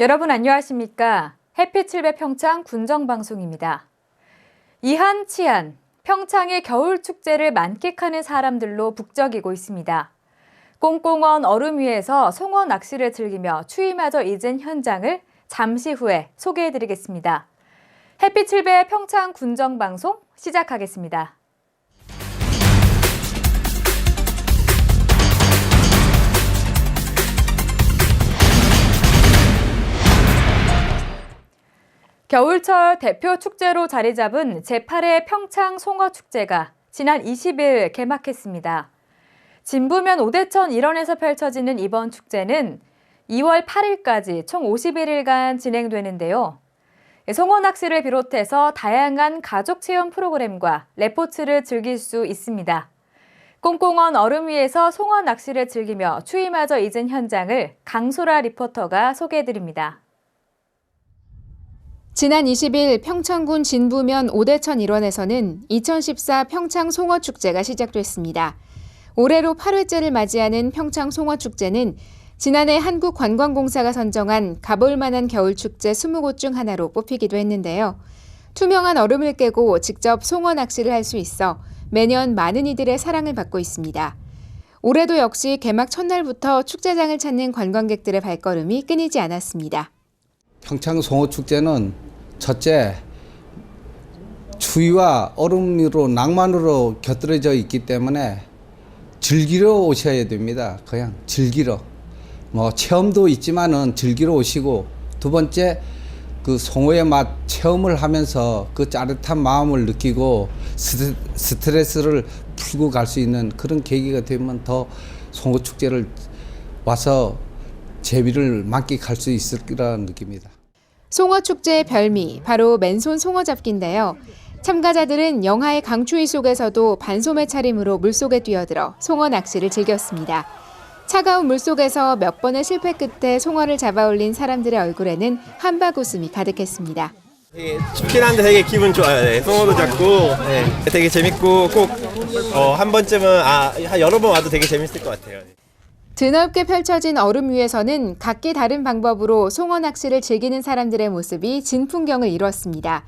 여러분 안녕하십니까? 햇빛7배 평창 군정방송입니다. 이한, 치안, 평창의 겨울 축제를 만끽하는 사람들로 북적이고 있습니다. 꽁꽁언 얼음 위에서 송어 낚시를 즐기며 추위마저 잊은 현장을 잠시 후에 소개해드리겠습니다. 햇빛7배 평창 군정방송 시작하겠습니다. 겨울철 대표 축제로 자리 잡은 제8회 평창 송어축제가 지난 20일 개막했습니다. 진부면 오대천 일원에서 펼쳐지는 이번 축제는 2월 8일까지 총 51일간 진행되는데요. 송어 낚시를 비롯해서 다양한 가족 체험 프로그램과 레포츠를 즐길 수 있습니다. 꽁꽁언 얼음 위에서 송어 낚시를 즐기며 추위마저 잊은 현장을 강소라 리포터가 소개해드립니다. 지난 20일 평창군 진부면 오대천 일원에서는 2014 평창 송어축제가 시작됐습니다. 올해로 8회째를 맞이하는 평창 송어축제는 지난해 한국관광공사가 선정한 가볼 만한 겨울축제 20곳 중 하나로 뽑히기도 했는데요. 투명한 얼음을 깨고 직접 송어 낚시를 할 수 있어 매년 많은 이들의 사랑을 받고 있습니다. 올해도 역시 개막 첫날부터 축제장을 찾는 관광객들의 발걸음이 끊이지 않았습니다. 평창 송어축제는 첫째, 추위와 얼음으로 낭만으로 곁들여져 있기 때문에 즐기러 오셔야 됩니다. 그냥 즐기러. 체험도 있지만은 즐기러 오시고, 두 번째, 그 송어의 맛 체험을 하면서 그 짜릿한 마음을 느끼고 스트레스를 풀고 갈 수 있는 그런 계기가 되면 더 송어축제를 와서 재미를 만끽할 수 있을 거라는 느낌입니다. 송어축제의 별미, 바로 맨손 송어잡기인데요. 참가자들은 영하의 강추위 속에서도 반소매 차림으로 물속에 뛰어들어 송어 낚시를 즐겼습니다. 차가운 물속에서 몇 번의 실패 끝에 송어를 잡아올린 사람들의 얼굴에는 한박 웃음이 가득했습니다. 되게 춥긴 한데 되게 기분 좋아요. 네, 송어도 잡고 되게 재밌고 꼭 한 번쯤은 여러 번 와도 되게 재밌을 것 같아요. 드넓게 펼쳐진 얼음 위에서는 각기 다른 방법으로 송어 낚시를 즐기는 사람들의 모습이 진풍경을 이뤘습니다.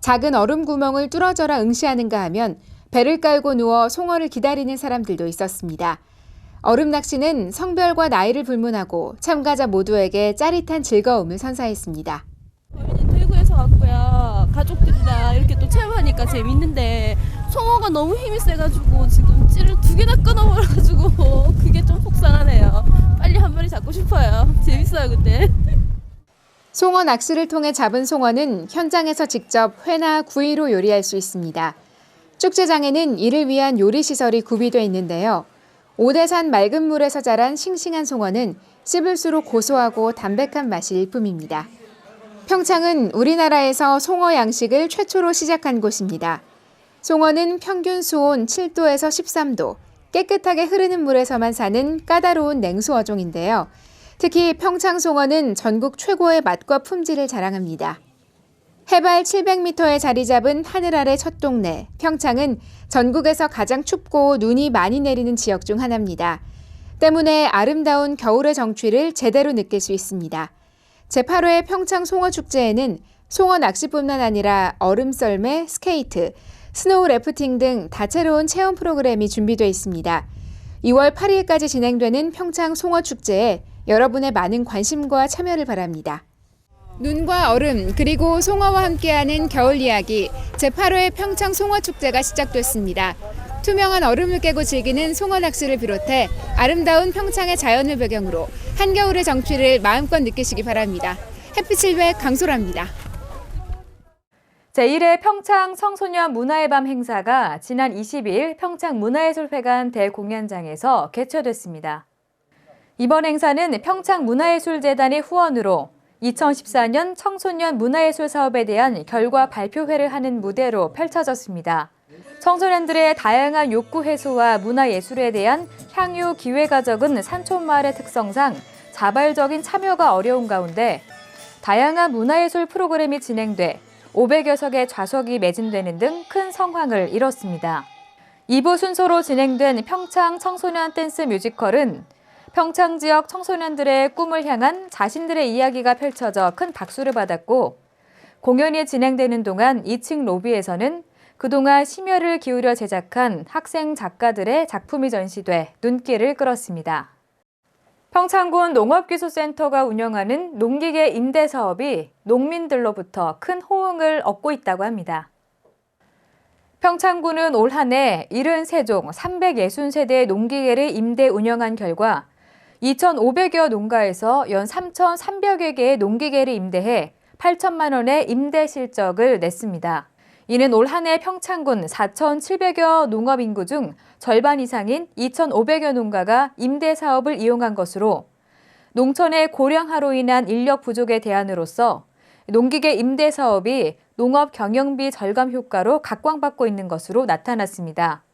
작은 얼음 구멍을 뚫어져라 응시하는가 하면 배를 깔고 누워 송어를 기다리는 사람들도 있었습니다. 얼음 낚시는 성별과 나이를 불문하고 참가자 모두에게 짜릿한 즐거움을 선사했습니다. 저희는 대구에서 왔고요. 가족들이랑 이렇게 또 체험하니까 재밌는데 송어가 너무 힘이 세가지고 지금 찌를 2개나 끊어버려가지고 그게 좀 속상하네요. 빨리 한 마리 잡고 싶어요. 재밌어요 근데. 송어 낚시를 통해 잡은 송어는 현장에서 직접 회나 구이로 요리할 수 있습니다. 축제장에는 이를 위한 요리시설이 구비돼 있는데요. 오대산 맑은 물에서 자란 싱싱한 송어는 씹을수록 고소하고 담백한 맛이 일품입니다. 평창은 우리나라에서 송어 양식을 최초로 시작한 곳입니다. 송어는 평균 수온 7도에서 13도, 깨끗하게 흐르는 물에서만 사는 까다로운 냉수 어종인데요. 특히 평창 송어는 전국 최고의 맛과 품질을 자랑합니다. 해발 700m에 자리 잡은 하늘 아래 첫 동네, 평창은 전국에서 가장 춥고 눈이 많이 내리는 지역 중 하나입니다. 때문에 아름다운 겨울의 정취를 제대로 느낄 수 있습니다. 제8회 평창 송어축제에는 송어 낚시뿐만 아니라 얼음 썰매, 스케이트, 스노우 래프팅 등 다채로운 체험 프로그램이 준비되어 있습니다. 2월 8일까지 진행되는 평창 송어축제에 여러분의 많은 관심과 참여를 바랍니다. 눈과 얼음 그리고 송어와 함께하는 겨울 이야기 제8회 평창 송어축제가 시작됐습니다. 투명한 얼음을 깨고 즐기는 송어 낚시를 비롯해 아름다운 평창의 자연을 배경으로 한겨울의 정취를 마음껏 느끼시기 바랍니다. 햇빛7배 강소라입니다. 제1회 평창 청소년 문화의 밤 행사가 지난 20일 평창문화예술회관 대공연장에서 개최됐습니다. 이번 행사는 평창문화예술재단의 후원으로 2014년 청소년 문화예술 사업에 대한 결과 발표회를 하는 무대로 펼쳐졌습니다. 청소년들의 다양한 욕구 해소와 문화예술에 대한 향유 기회가 적은 산촌마을의 특성상 자발적인 참여가 어려운 가운데 다양한 문화예술 프로그램이 진행돼 500여 석의 좌석이 매진되는 등 큰 성황을 이뤘습니다. 2부 순서로 진행된 평창 청소년 댄스 뮤지컬은 평창 지역 청소년들의 꿈을 향한 자신들의 이야기가 펼쳐져 큰 박수를 받았고, 공연이 진행되는 동안 2층 로비에서는 그동안 심혈을 기울여 제작한 학생 작가들의 작품이 전시돼 눈길을 끌었습니다. 평창군 농업기술센터가 운영하는 농기계 임대 사업이 농민들로부터 큰 호응을 얻고 있다고 합니다. 평창군은 올 한 해 73종 360세대의 농기계를 임대 운영한 결과 2,500여 농가에서 연 3,300여 개의 농기계를 임대해 8천만 원의 임대 실적을 냈습니다. 이는 올 한 해 평창군 4,700여 농업 인구 중 절반 이상인 2,500여 농가가 임대 사업을 이용한 것으로 농촌의 고령화로 인한 인력 부족에 대안으로서 농기계 임대 사업이 농업 경영비 절감 효과로 각광받고 있는 것으로 나타났습니다.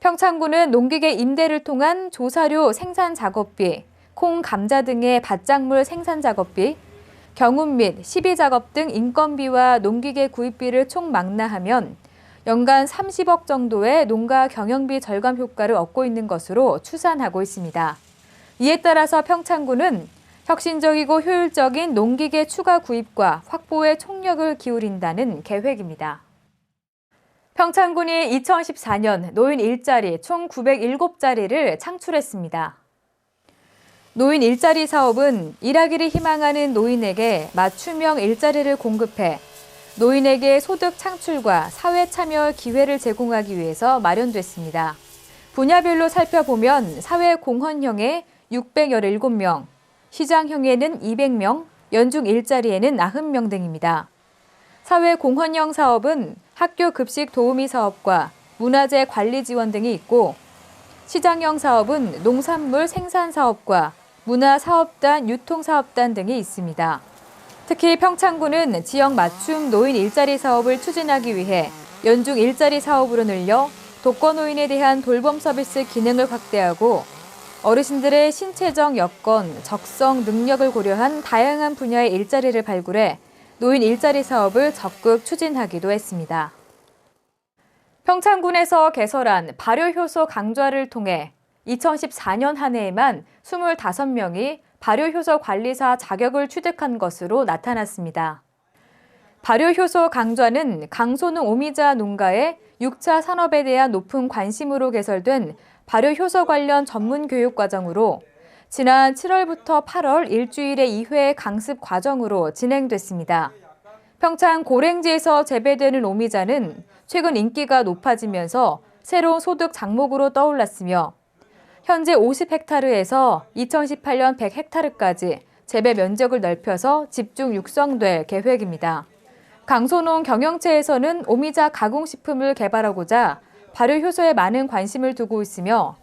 평창군은 농기계 임대를 통한 조사료 생산 작업비, 콩, 감자 등의 밭작물 생산 작업비, 경운 및 시비 작업 등 인건비와 농기계 구입비를 총 망라하면 연간 30억 정도의 농가 경영비 절감 효과를 얻고 있는 것으로 추산하고 있습니다. 이에 따라서 평창군은 혁신적이고 효율적인 농기계 추가 구입과 확보에 총력을 기울인다는 계획입니다. 평창군이 2014년 노인 일자리 총 907자리를 창출했습니다. 노인 일자리 사업은 일하기를 희망하는 노인에게 맞춤형 일자리를 공급해 노인에게 소득 창출과 사회 참여 기회를 제공하기 위해서 마련됐습니다. 분야별로 살펴보면 사회 공헌형에 617명, 시장형에는 200명, 연중 일자리에는 90명 등입니다. 사회 공헌형 사업은 학교 급식 도우미 사업과 문화재 관리 지원 등이 있고, 시장형 사업은 농산물 생산 사업과 문화사업단, 유통사업단 등이 있습니다. 특히 평창군은 지역 맞춤 노인 일자리 사업을 추진하기 위해 연중 일자리 사업으로 늘려 독거노인에 대한 돌봄 서비스 기능을 확대하고 어르신들의 신체적 여건, 적성, 능력을 고려한 다양한 분야의 일자리를 발굴해 노인 일자리 사업을 적극 추진하기도 했습니다. 평창군에서 개설한 발효효소 강좌를 통해 2014년 한 해에만 25명이 발효효소 관리사 자격을 취득한 것으로 나타났습니다. 발효효소 강좌는 강소농 오미자 농가의 6차 산업에 대한 높은 관심으로 개설된 발효효소 관련 전문 교육 과정으로 지난 7월부터 8월 일주일의 2회 강습 과정으로 진행됐습니다. 평창 고랭지에서 재배되는 오미자는 최근 인기가 높아지면서 새로운 소득 작목으로 떠올랐으며 현재 50헥타르에서 2018년 100헥타르까지 재배 면적을 넓혀서 집중 육성될 계획입니다. 강소농 경영체에서는 오미자 가공식품을 개발하고자 발효효소에 많은 관심을 두고 있으며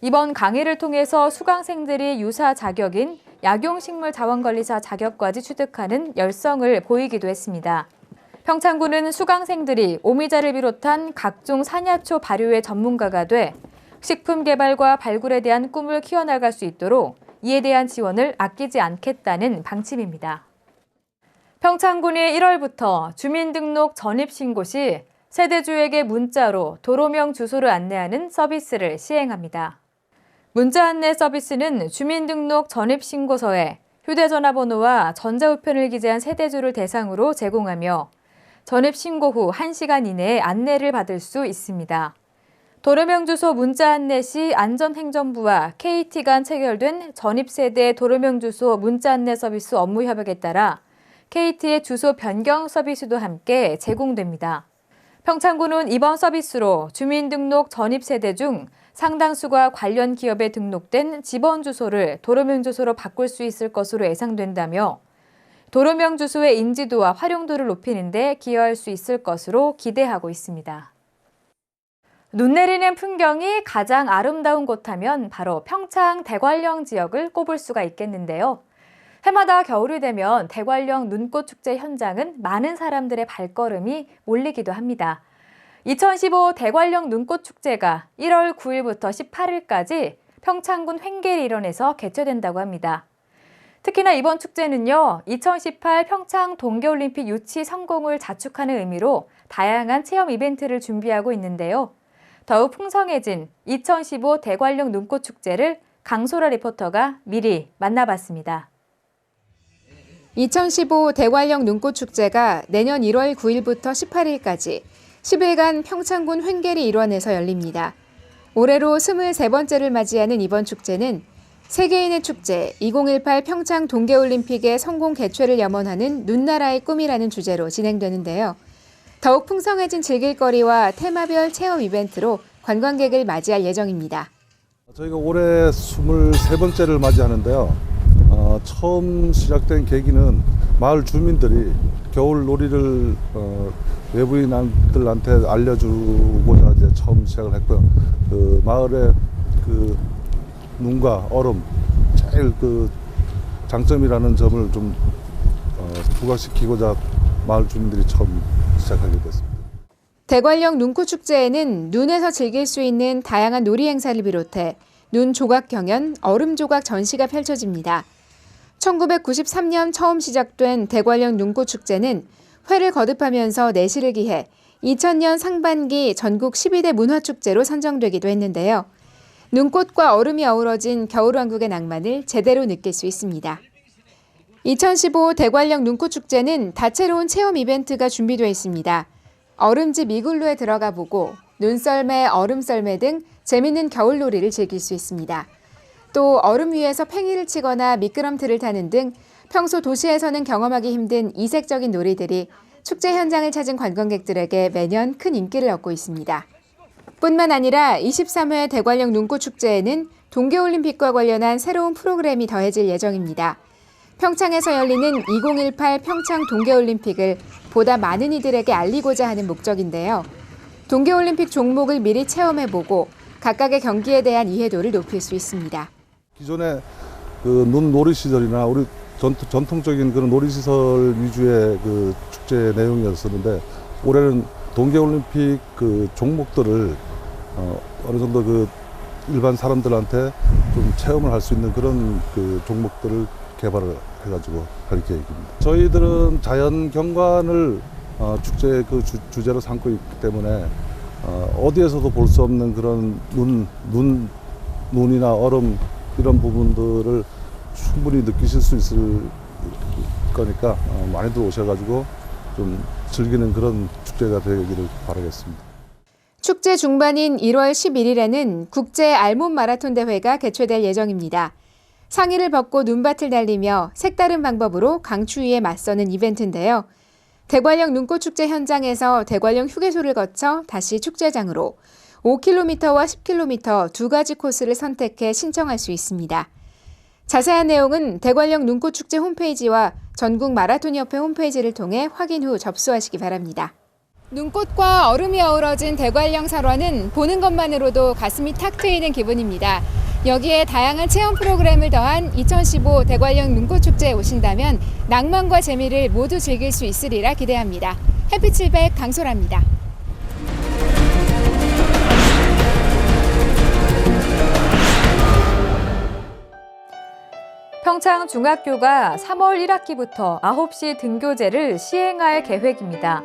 이번 강의를 통해서 수강생들이 유사 자격인 약용식물자원관리사 자격까지 취득하는 열성을 보이기도 했습니다. 평창군은 수강생들이 오미자를 비롯한 각종 산야초 발효의 전문가가 돼 식품 개발과 발굴에 대한 꿈을 키워나갈 수 있도록 이에 대한 지원을 아끼지 않겠다는 방침입니다. 평창군이 1월부터 주민등록 전입신고 시 세대주에게 문자로 도로명 주소를 안내하는 서비스를 시행합니다. 문자 안내 서비스는 주민등록 전입신고서에 휴대전화번호와 전자우편을 기재한 세대주를 대상으로 제공하며 전입신고 후 1시간 이내에 안내를 받을 수 있습니다. 도로명 주소 문자 안내 시 안전행정부와 KT 간 체결된 전입세대 도로명 주소 문자 안내 서비스 업무 협약에 따라 KT의 주소 변경 서비스도 함께 제공됩니다. 평창군은 이번 서비스로 주민등록 전입세대 중 상당수가 관련 기업에 등록된 집원 주소를 도로명 주소로 바꿀 수 있을 것으로 예상된다며 도로명 주소의 인지도와 활용도를 높이는 데 기여할 수 있을 것으로 기대하고 있습니다. 눈 내리는 풍경이 가장 아름다운 곳 하면 바로 평창 대관령 지역을 꼽을 수가 있겠는데요. 해마다 겨울이 되면 대관령 눈꽃 축제 현장은 많은 사람들의 발걸음이 몰리기도 합니다. 2015 대관령 눈꽃 축제가 1월 9일부터 18일까지 평창군 횡계리 일원에서 개최된다고 합니다. 특히나 이번 축제는요, 2018 평창 동계올림픽 유치 성공을 자축하는 의미로 다양한 체험 이벤트를 준비하고 있는데요. 더욱 풍성해진 2015 대관령 눈꽃 축제를 강소라 리포터가 미리 만나봤습니다. 2015 대관령 눈꽃축제가 내년 1월 9일부터 18일까지 10일간 평창군 횡계리 일원에서 열립니다. 올해로 23번째를 맞이하는 이번 축제는 세계인의 축제 2018 평창 동계올림픽의 성공 개최를 염원하는 눈나라의 꿈이라는 주제로 진행되는데요. 더욱 풍성해진 즐길거리와 테마별 체험 이벤트로 관광객을 맞이할 예정입니다. 저희가 올해 23번째를 맞이하는데요. 처음 시작된 계기는 마을 주민들이 겨울 놀이를 외부인들한테 알려주고자 이제 처음 시작을 했고요. 그 마을의 그 눈과 얼음 제일 그 장점이라는 점을 좀 부각시키고자 마을 주민들이 처음 시작하게 됐습니다. 대관령 눈꽃축제에는 눈에서 즐길 수 있는 다양한 놀이 행사를 비롯해 눈 조각 경연, 얼음 조각 전시가 펼쳐집니다. 1993년 처음 시작된 대관령 눈꽃축제는 회를 거듭하면서 내실을 기해 2000년 상반기 전국 12대 문화축제로 선정되기도 했는데요. 눈꽃과 얼음이 어우러진 겨울왕국의 낭만을 제대로 느낄 수 있습니다. 2015 대관령 눈꽃축제는 다채로운 체험 이벤트가 준비되어 있습니다. 얼음집 이글루에 들어가 보고 눈썰매, 얼음썰매 등 재밌는 겨울놀이를 즐길 수 있습니다. 또 얼음 위에서 팽이를 치거나 미끄럼틀을 타는 등 평소 도시에서는 경험하기 힘든 이색적인 놀이들이 축제 현장을 찾은 관광객들에게 매년 큰 인기를 얻고 있습니다. 뿐만 아니라 23회 대관령 눈꽃축제에는 동계올림픽과 관련한 새로운 프로그램이 더해질 예정입니다. 평창에서 열리는 2018 평창 동계올림픽을 보다 많은 이들에게 알리고자 하는 목적인데요. 동계올림픽 종목을 미리 체험해보고 각각의 경기에 대한 이해도를 높일 수 있습니다. 기존의 그 눈 놀이시설이나 우리 전통적인 그런 놀이시설 위주의 그 축제 내용이었었는데 올해는 동계올림픽 그 종목들을 어느 정도 그 일반 사람들한테 좀 체험을 할 수 있는 그런 그 종목들을 개발을 해가지고 할 계획입니다. 저희들은 자연 경관을 축제 그 주제로 삼고 있기 때문에 어디에서도 볼 수 없는 그런 눈이나 얼음 이런 부분들을 충분히 느끼실 수 있을 거니까 많이들 오셔가지고 좀 즐기는 그런 축제가 되기를 바라겠습니다. 축제 중반인 1월 11일에는 국제 알몸 마라톤 대회가 개최될 예정입니다. 상의를 벗고 눈밭을 달리며 색다른 방법으로 강추위에 맞서는 이벤트인데요. 대관령 눈꽃축제 현장에서 대관령 휴게소를 거쳐 다시 축제장으로 5km와 10km 두 가지 코스를 선택해 신청할 수 있습니다. 자세한 내용은 대관령 눈꽃축제 홈페이지와 전국 마라톤협회 홈페이지를 통해 확인 후 접수하시기 바랍니다. 눈꽃과 얼음이 어우러진 대관령 설원은 보는 것만으로도 가슴이 탁 트이는 기분입니다. 여기에 다양한 체험 프로그램을 더한 2015 대관령 눈꽃축제에 오신다면 낭만과 재미를 모두 즐길 수 있으리라 기대합니다. 햇빛700 강소라입니다. 평창 중학교가 3월 1학기부터 9시 등교제를 시행할 계획입니다.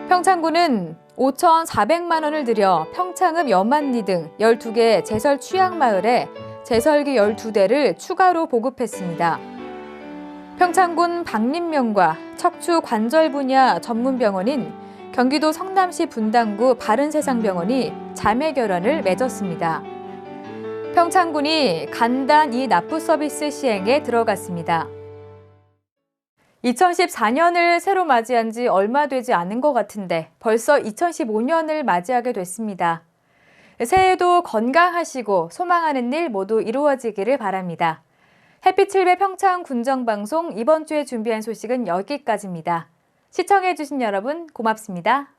평창군은 5,400만 원을 들여 평창읍 연만리 등 12개 제설 취약마을에 제설기 12대를 추가로 보급했습니다. 평창군 박림명과 척추 관절 분야 전문병원인 경기도 성남시 분당구 바른세상병원이 자매 결연을 맺었습니다. 평창군이 간단 이-납부 서비스 시행에 들어갔습니다. 2014년을 새로 맞이한 지 얼마 되지 않은 것 같은데 벌써 2015년을 맞이하게 됐습니다. 새해에도 건강하시고 소망하는 일 모두 이루어지기를 바랍니다. 햇빛7배 평창 군정방송 이번 주에 준비한 소식은 여기까지입니다. 시청해주신 여러분 고맙습니다.